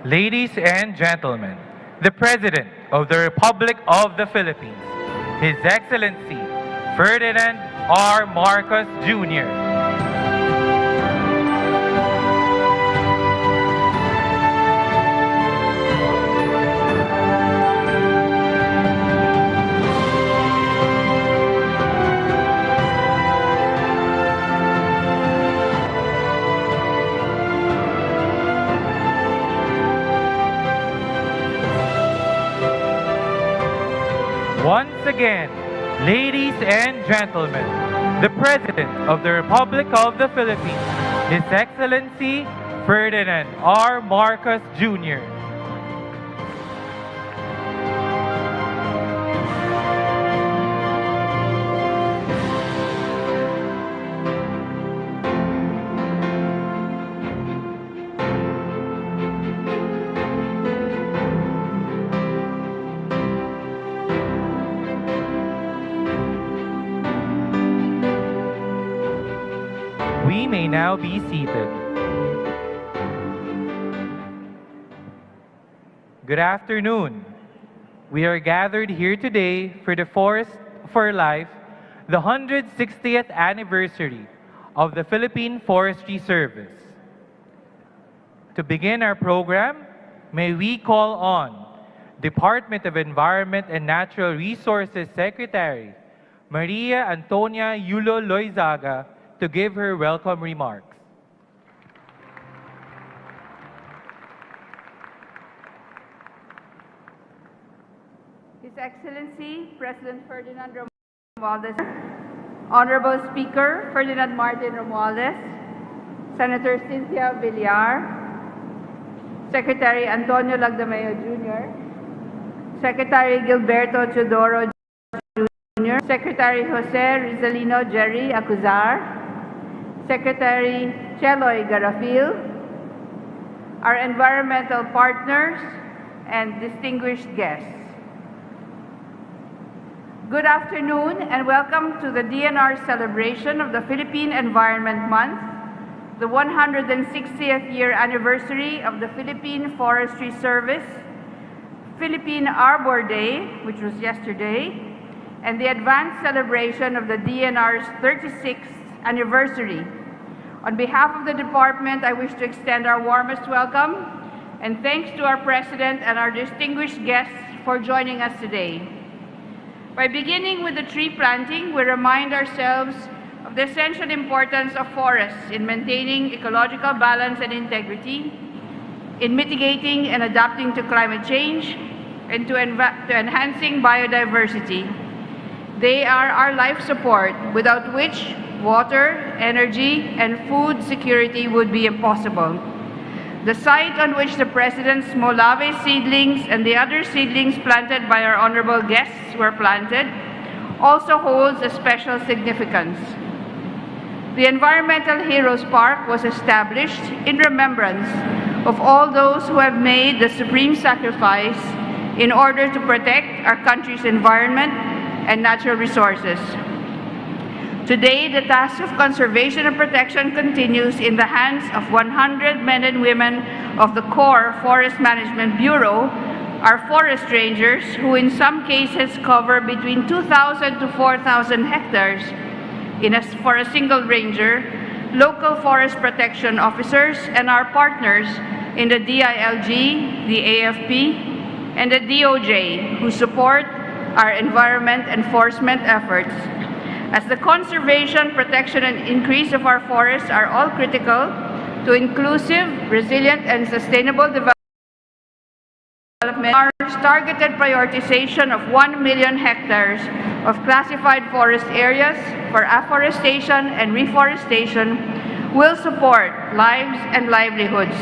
Ladies and gentlemen, the President of the Republic of the Philippines, His Excellency Ferdinand R. Marcos Jr. Once again, ladies and gentlemen, the President of the Republic of the Philippines, His Excellency Ferdinand R. Marcos Jr. We may now be seated. Good afternoon. We are gathered here today for the Forest for Life, the 160th anniversary of the Philippine Forestry Service. To begin our program, may we call on Department of Environment and Natural Resources Secretary Maria Antonia Yulo Loizaga to give her welcome remarks. His Excellency President Ferdinand Romualdez, Honorable Speaker Ferdinand Martin Romualdez, Senator Cynthia Villar, Secretary Antonio Lagdameo Jr., Secretary Gilberto Teodoro Jr., Secretary Jose Rizalino Jerry Acuzar, Secretary Cheloy Garafil, our environmental partners, and distinguished guests. Good afternoon and welcome to the DNR celebration of the Philippine Environment Month, the 160th year anniversary of the Philippine Forestry Service, Philippine Arbor Day, which was yesterday, and the advanced celebration of the DNR's 36th anniversary. On behalf of the department, I wish to extend our warmest welcome and thanks to our President and our distinguished guests for joining us today. By beginning with the tree planting, we remind ourselves of the essential importance of forests in maintaining ecological balance and integrity, in mitigating and adapting to climate change, and to enhancing biodiversity. They are our life support, without which water, energy, and food security would be impossible. The site on which the President's Molave seedlings and the other seedlings planted by our honorable guests were planted also holds a special significance. The Environmental Heroes Park was established in remembrance of all those who have made the supreme sacrifice in order to protect our country's environment and natural resources. Today, the task of conservation and protection continues in the hands of 100 men and women of the Corps Forest Management Bureau, our forest rangers, who in some cases cover between 2,000 to 4,000 hectares for a single ranger, local forest protection officers, and our partners in the DILG, the AFP, and the DOJ, who support our environment enforcement efforts. As the conservation, protection, and increase of our forests are all critical to inclusive, resilient, and sustainable development, our targeted prioritization of 1 million hectares of classified forest areas for afforestation and reforestation will support lives and livelihoods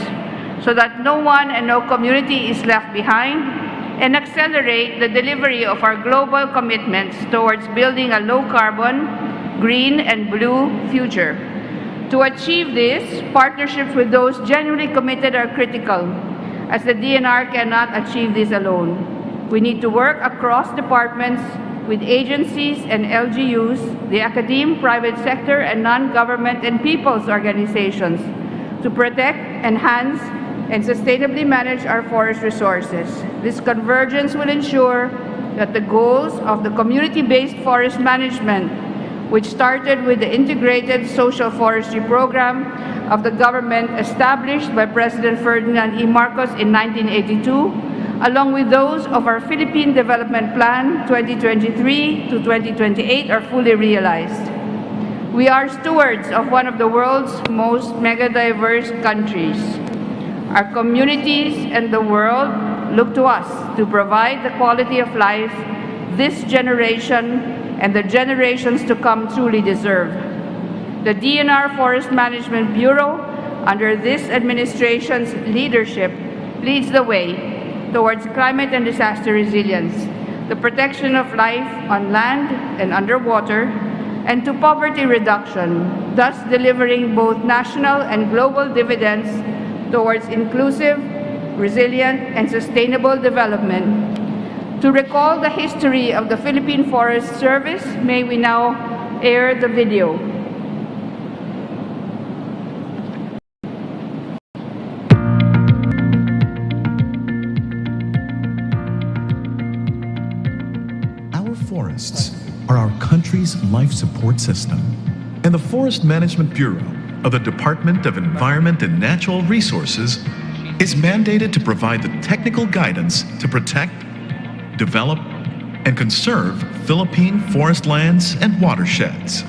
so that no one and no community is left behind, and accelerate the delivery of our global commitments towards building a low-carbon, green, and blue future. To achieve this, partnerships with those genuinely committed are critical, as the DNR cannot achieve this alone. We need to work across departments with agencies and LGUs, the academe, private sector, and non-government and people's organizations to protect, enhance, and sustainably manage our forest resources. This convergence will ensure that the goals of the community-based forest management, which started with the integrated social forestry program of the government established by President Ferdinand E. Marcos in 1982, along with those of our Philippine Development Plan 2023 to 2028 are fully realized. We are stewards of one of the world's most mega-diverse countries. Our communities and the world look to us to provide the quality of life this generation and the generations to come truly deserve. The DNR Forest Management Bureau, under this administration's leadership, leads the way towards climate and disaster resilience, the protection of life on land and underwater, and to poverty reduction, thus delivering both national and global dividends towards inclusive, resilient, and sustainable development. To recall the history of the Philippine Forest Service, may we now air the video. Our forests are our country's life support system, and the Forest Management Bureau of the Department of Environment and Natural Resources is mandated to provide the technical guidance to protect, develop, and conserve Philippine forest lands and watersheds.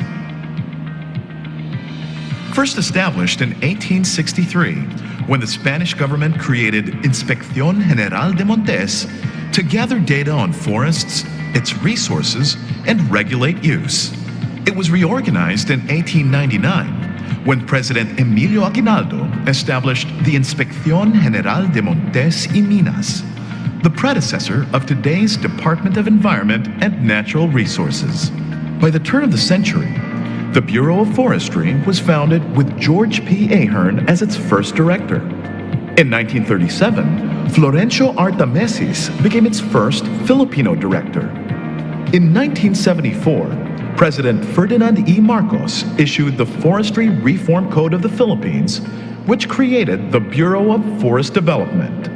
First established in 1863, when the Spanish government created Inspección General de Montes to gather data on forests, its resources, and regulate use. It was reorganized in 1899 when President Emilio Aguinaldo established the Inspección General de Montes y Minas, the predecessor of today's Department of Environment and Natural Resources. By the turn of the century, the Bureau of Forestry was founded with George P. Ahern as its first director. In 1937, Florencio Artamesis became its first Filipino director. In 1974, President Ferdinand E. Marcos issued the Forestry Reform Code of the Philippines, which created the Bureau of Forest Development.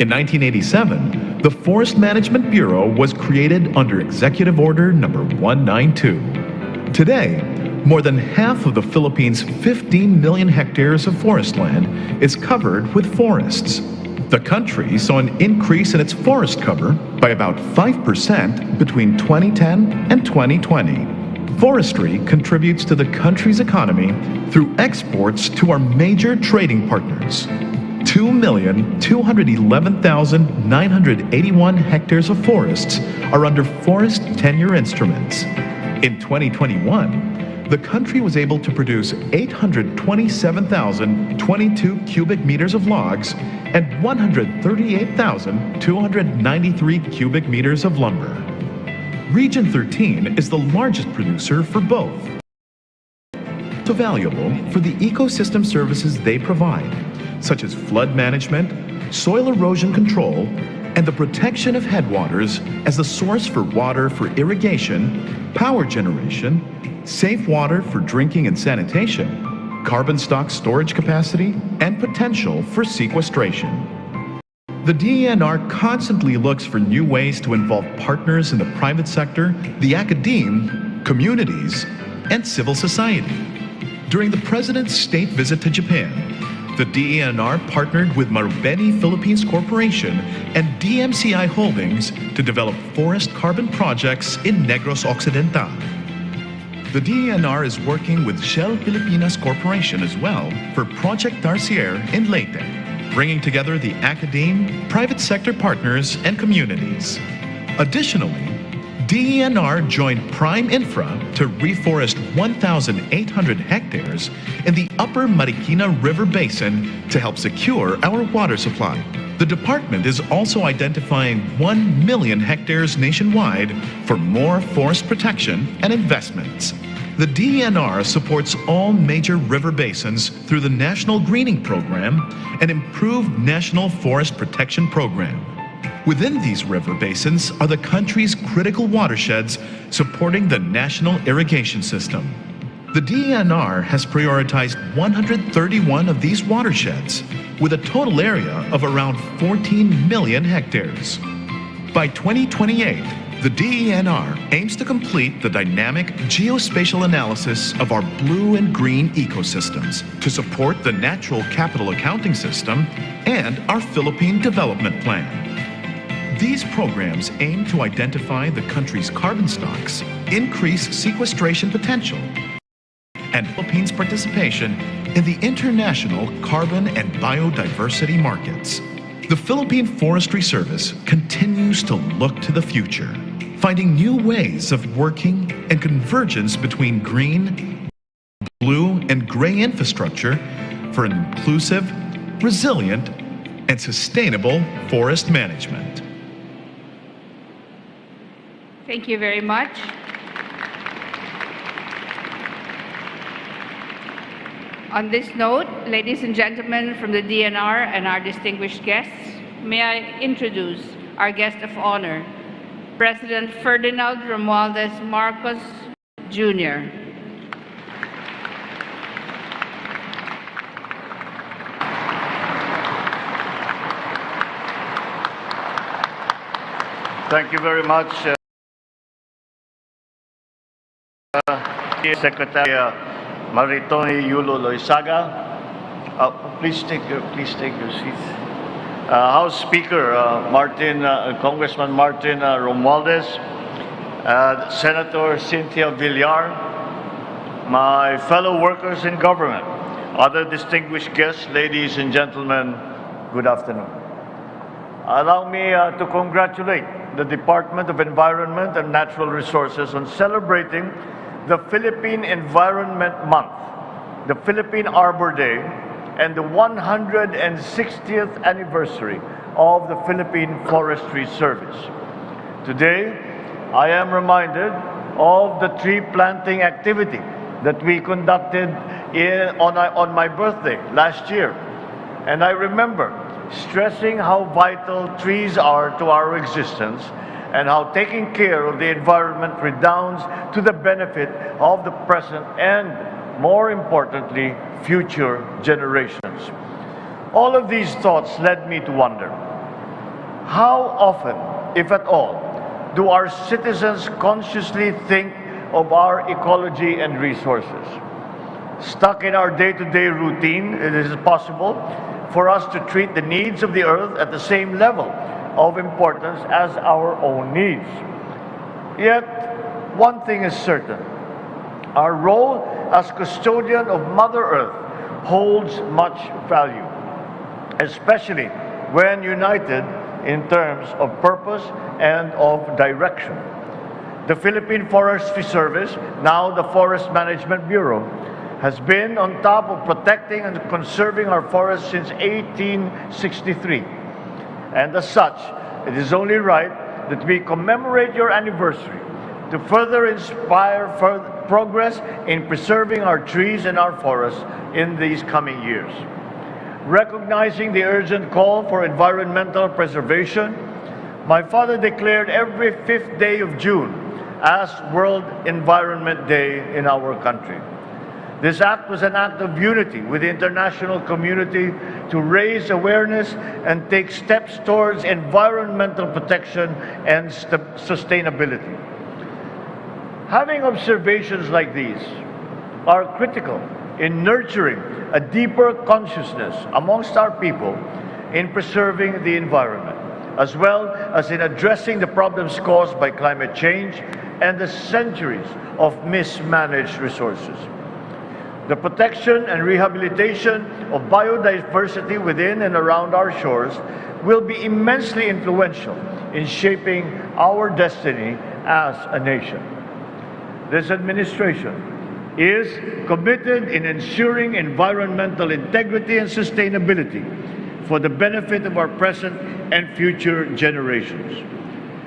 In 1987, the Forest Management Bureau was created under Executive Order Number 192. Today, more than half of the Philippines' 15 million hectares of forest land is covered with forests. The country saw an increase in its forest cover by about 5% between 2010 and 2020. Forestry contributes to the country's economy through exports to our major trading partners. 2,211,981 hectares of forests are under forest tenure instruments. In 2021, the country was able to produce 827,022 cubic meters of logs and 138,293 cubic meters of lumber. Region 13 is the largest producer for both. So valuable for the ecosystem services they provide, such as flood management, soil erosion control, and the protection of headwaters as the source for water for irrigation, power generation, safe water for drinking and sanitation, carbon stock storage capacity, and potential for sequestration. The DENR constantly looks for new ways to involve partners in the private sector, the academe, communities, and civil society. During the President's state visit to Japan, the DENR partnered with Marubeni Philippines Corporation and DMCI Holdings to develop forest carbon projects in Negros Occidental. The DENR is working with Shell Pilipinas Corporation as well for Project Tarsier in Leyte, bringing together the academe, private sector partners, and communities. Additionally, DENR joined Prime Infra to reforest 1,800 hectares in the upper Marikina River Basin to help secure our water supply. The department is also identifying 1 million hectares nationwide for more forest protection and investments. The DENR supports all major river basins through the National Greening Program and Improved National Forest Protection Program. Within these river basins are the country's critical watersheds supporting the national irrigation system. The DENR has prioritized 131 of these watersheds with a total area of around 14 million hectares. By 2028, the DENR aims to complete the dynamic geospatial analysis of our blue and green ecosystems to support the Natural Capital Accounting System and our Philippine Development Plan. These programs aim to identify the country's carbon stocks, increase sequestration potential, and Philippines' participation in the international carbon and biodiversity markets. The Philippine Forestry Service continues to look to the future, finding new ways of working and convergence between green, blue, and gray infrastructure for an inclusive, resilient, and sustainable forest management. Thank you very much. On this note, ladies and gentlemen from the DNR and our distinguished guests, may I introduce our guest of honor, President Ferdinand Romualdez Marcos, Jr. Thank you very much, Secretary Maritoni Yulo Loizaga. Please take your seats. House Speaker Congressman Martin Romualdez, Senator Cynthia Villar, my fellow workers in government, other distinguished guests, ladies and gentlemen, good afternoon. Allow me to congratulate the Department of Environment and Natural Resources on celebrating the Philippine Environment Month, the Philippine Arbor Day, and the 160th anniversary of the Philippine Forestry Service. Today, I am reminded of the tree planting activity that we conducted on my birthday last year. And I remember stressing how vital trees are to our existence and how taking care of the environment redounds to the benefit of the present and, more importantly, future generations. All of these thoughts led me to wonder, how often, if at all, do our citizens consciously think of our ecology and resources? Stuck in our day-to-day routine, it is possible for us to treat the needs of the earth at the same level of importance as our own needs. Yet, one thing is certain. Our role as custodian of Mother Earth holds much value, especially when united in terms of purpose and of direction. The Philippine Forestry Service, now the Forest Management Bureau, has been on top of protecting and conserving our forests since 1863. And as such, it is only right that we commemorate your anniversary to further inspire progress in preserving our trees and our forests in these coming years. Recognizing the urgent call for environmental preservation, my father declared every 5th day of June as World Environment Day in our country. This act was an act of unity with the international community to raise awareness and take steps towards environmental protection and sustainability. Having observations like these are critical in nurturing a deeper consciousness amongst our people in preserving the environment, as well as in addressing the problems caused by climate change and the centuries of mismanaged resources. The protection and rehabilitation of biodiversity within and around our shores will be immensely influential in shaping our destiny as a nation. This administration is committed in ensuring environmental integrity and sustainability for the benefit of our present and future generations.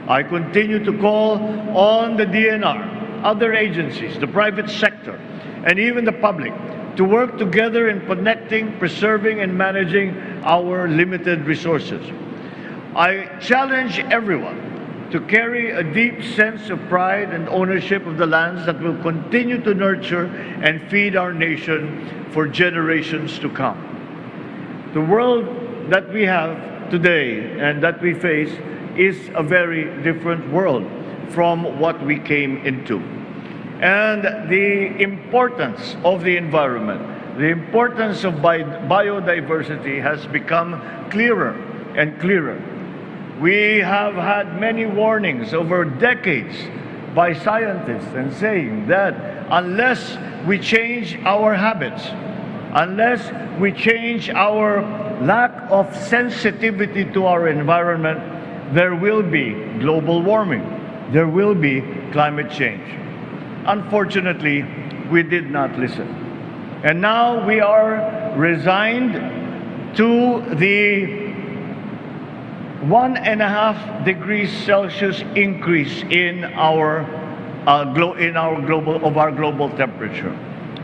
I continue to call on the DNR, other agencies, the private sector, and even the public to work together in connecting, preserving, and managing our limited resources. I challenge everyone to carry a deep sense of pride and ownership of the lands that will continue to nurture and feed our nation for generations to come. The world that we have today and that we face is a very different world from what we came into. And the importance of the environment, the importance of biodiversity has become clearer and clearer. We have had many warnings over decades by scientists and saying that unless we change our habits, unless we change our lack of sensitivity to our environment, there will be global warming. There will be climate change. Unfortunately, we did not listen. And now we are resigned to the 1.5 degrees Celsius increase in our global temperature,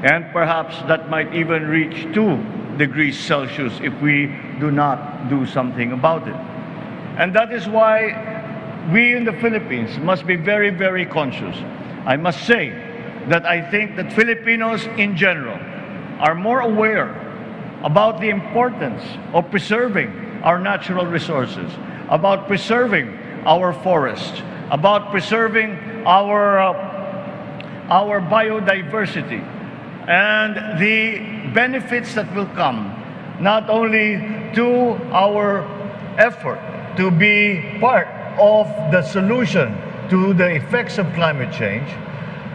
and perhaps that might even reach 2 degrees Celsius if we do not do something about it. And that is why we in the Philippines must be very, very conscious. I must say that I think that Filipinos in general are more aware about the importance of preserving our natural resources, about preserving our forests, about preserving our biodiversity, and the benefits that will come not only to our effort to be part of the solution to the effects of climate change,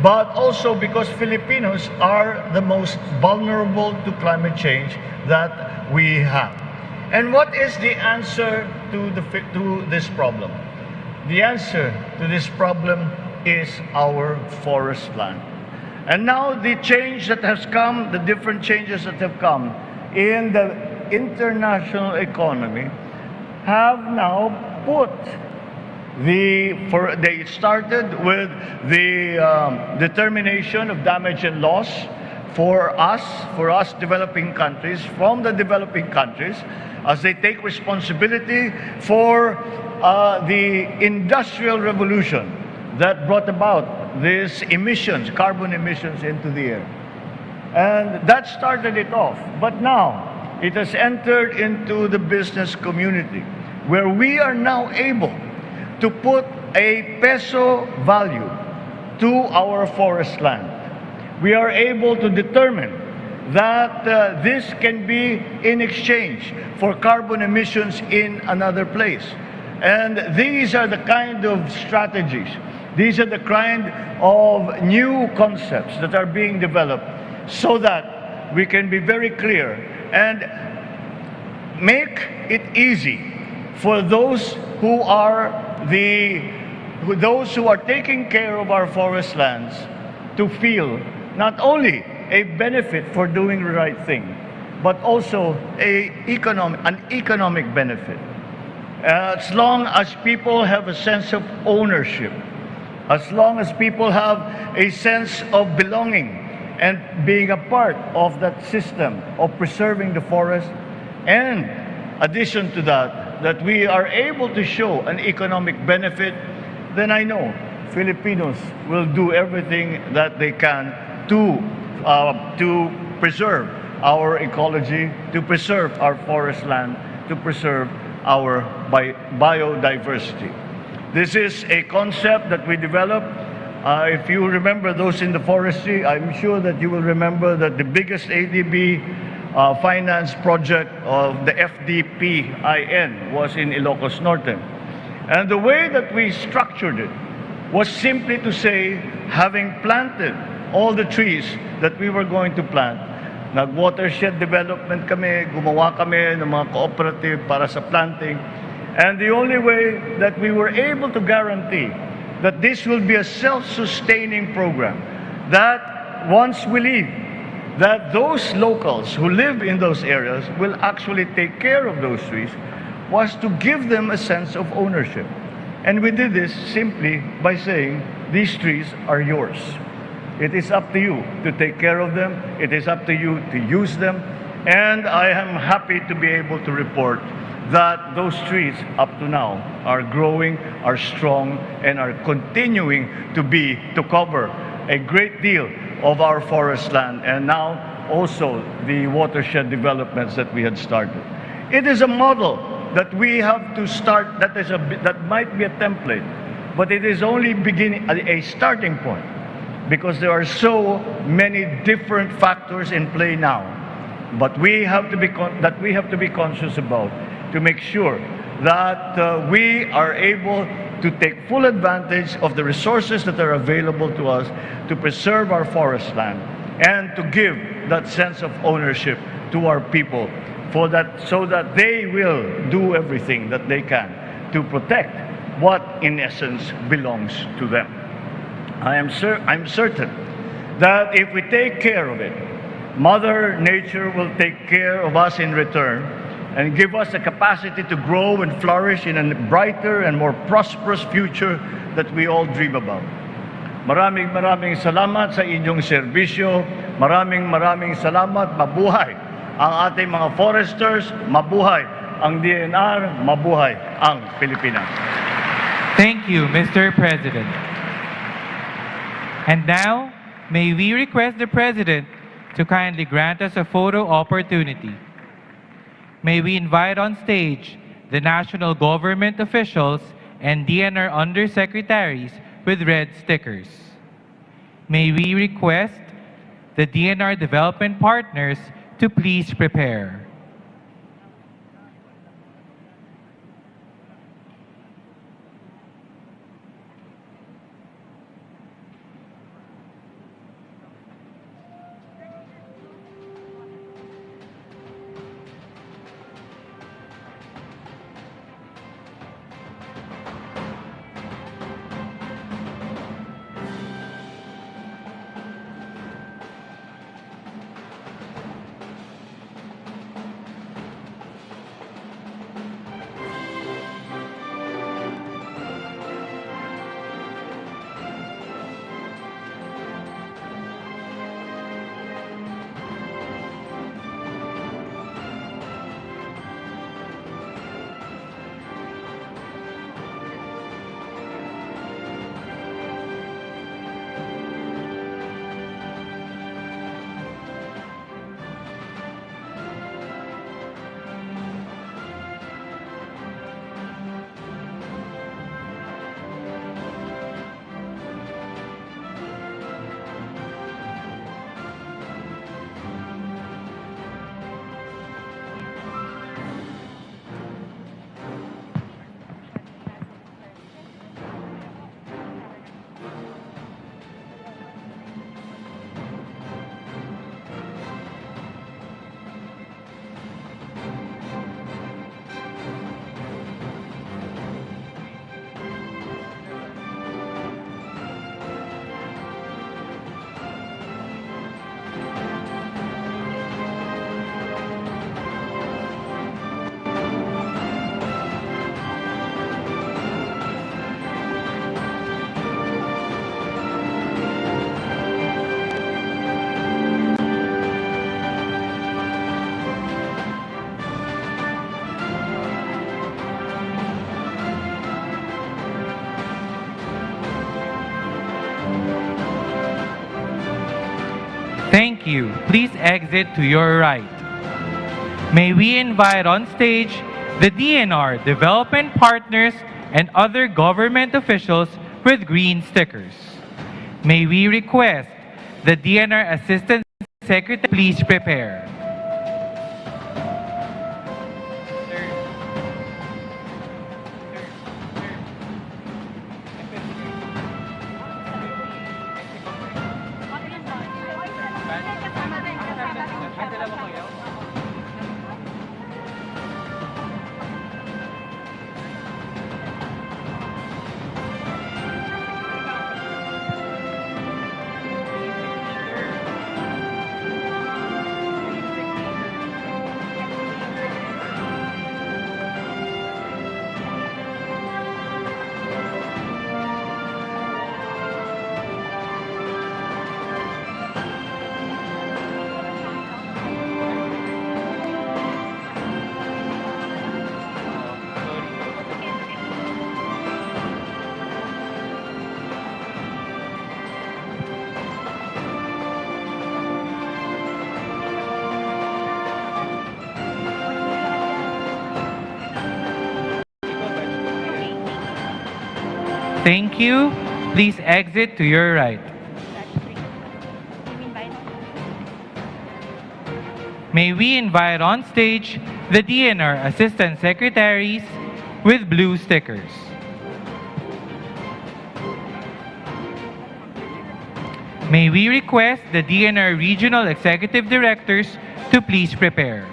but also because Filipinos are the most vulnerable to climate change that we have. And what is the answer to this problem? The answer to this problem is our forest land. And now the change that has come, the different changes that have come in the international economy have now put they started with the determination of damage and loss for us developing countries, from the developing countries, as they take responsibility for the industrial revolution that brought about these emissions, carbon emissions into the air. And that started it off. But now it has entered into the business community, where we are now able to put a peso value to our forest land. We are able to determine that this can be in exchange for carbon emissions in another place. And these are the kind of strategies, these are the kind of new concepts that are being developed so that we can be very clear and make it easy for those who are taking care of our forest lands to feel not only a benefit for doing the right thing, but also an economic benefit. As long as people have a sense of ownership, as long as people have a sense of belonging and being a part of that system of preserving the forest, and addition to that, that we are able to show an economic benefit, then I know Filipinos will do everything that they can to preserve our ecology, to preserve our forest land, to preserve our biodiversity. This is a concept that we developed. If you remember those in the forestry, I'm sure that you will remember that the biggest ADB finance project of the FDPIN was in Ilocos Norte. And the way that we structured it was simply to say, having planted all the trees that we were going to plant, nag-watershed development kami, gumawa kami ng mga cooperative para sa planting. And the only way that we were able to guarantee that this will be a self-sustaining program, that once we leave, that those locals who live in those areas will actually take care of those trees, was to give them a sense of ownership. And we did this simply by saying, these trees are yours. It is up to you to take care of them. It is up to you to use them. And I am happy to be able to report that those trees up to now are growing, are strong, and are continuing to cover a great deal of our forest land, and now also the watershed developments that we had started. It is a model that we have to start, that might be a template, but it is only a starting point, because there are so many different factors in play now. But we have to be conscious about, to make sure that we are able to take full advantage of the resources that are available to us to preserve our forest land and to give that sense of ownership to our people, so that they will do everything that they can to protect what in essence belongs to them. I'm certain that if we take care of it, Mother Nature will take care of us in return and give us the capacity to grow and flourish in a brighter and more prosperous future that we all dream about. Maraming salamat sa inyong serbisyo. Maraming salamat. Mabuhay ang ating mga foresters. Mabuhay ang DNR. Mabuhay ang Pilipinas. Thank you, Mr. President. And now, may we request the President to kindly grant us a photo opportunity. May we invite on stage the national government officials and DNR undersecretaries with red stickers. May we request the DNR development partners to please prepare. Thank you. Please exit to your right. May we invite on stage the DNR development partners and other government officials with green stickers. May we request the DNR Assistant Secretary please prepare. Thank you. Please exit to your right. May we invite on stage the DNR Assistant Secretaries with blue stickers. May we request the DNR Regional Executive Directors to please prepare.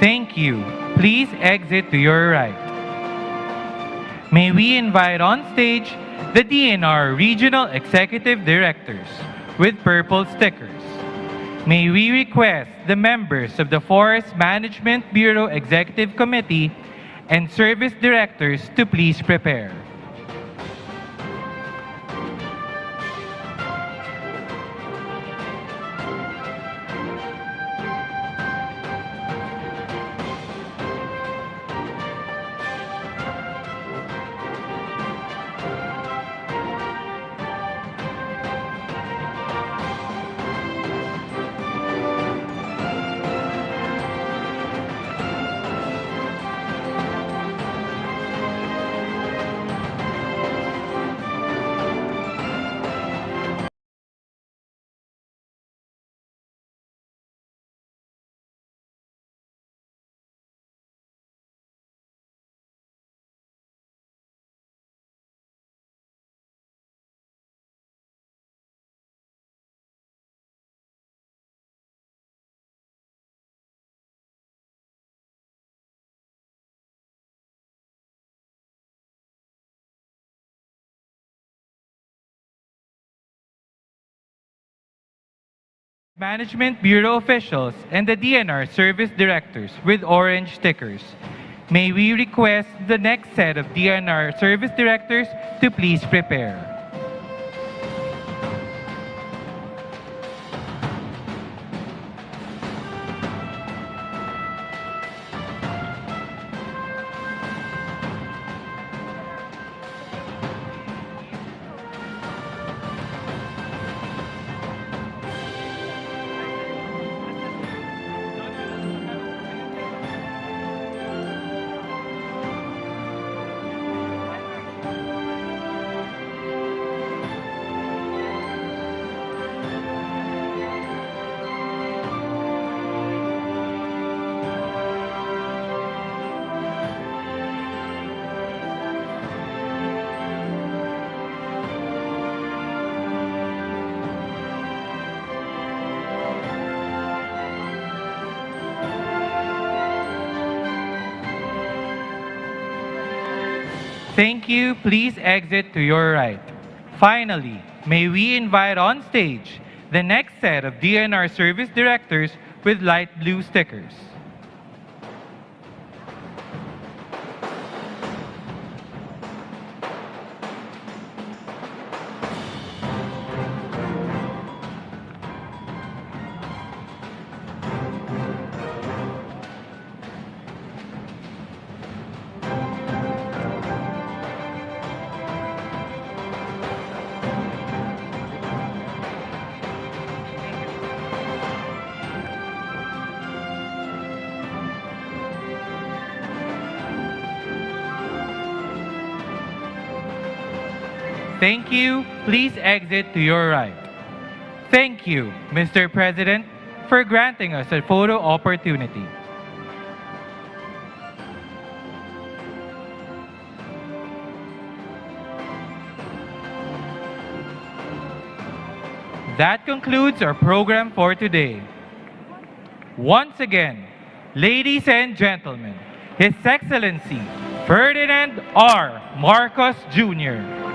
Thank you. Please exit to your right. May we invite on stage the DNR Regional Executive Directors with purple stickers. May we request the members of the Forest Management Bureau Executive Committee and Service Directors to please prepare. Management Bureau officials and the DNR Service Directors with orange stickers. May we request the next set of DNR Service Directors to please prepare. Thank you. Please exit to your right. Finally, may we invite on stage the next set of DNR Service Directors with light blue stickers. Thank you. Please exit to your right. Thank you, Mr. President, for granting us a photo opportunity. That concludes our program for today. Once again, ladies and gentlemen, His Excellency Ferdinand R. Marcos Jr.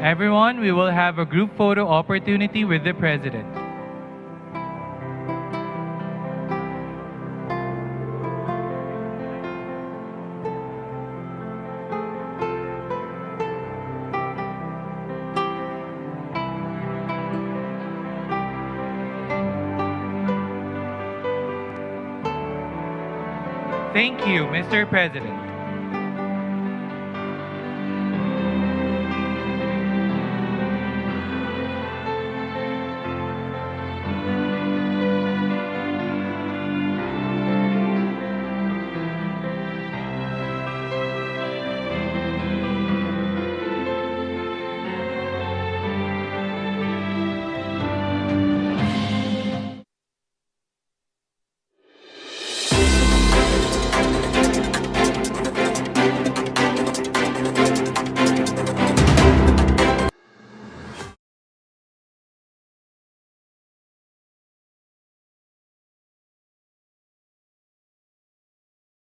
Everyone, we will have a group photo opportunity with the President. Thank you, Mr. President.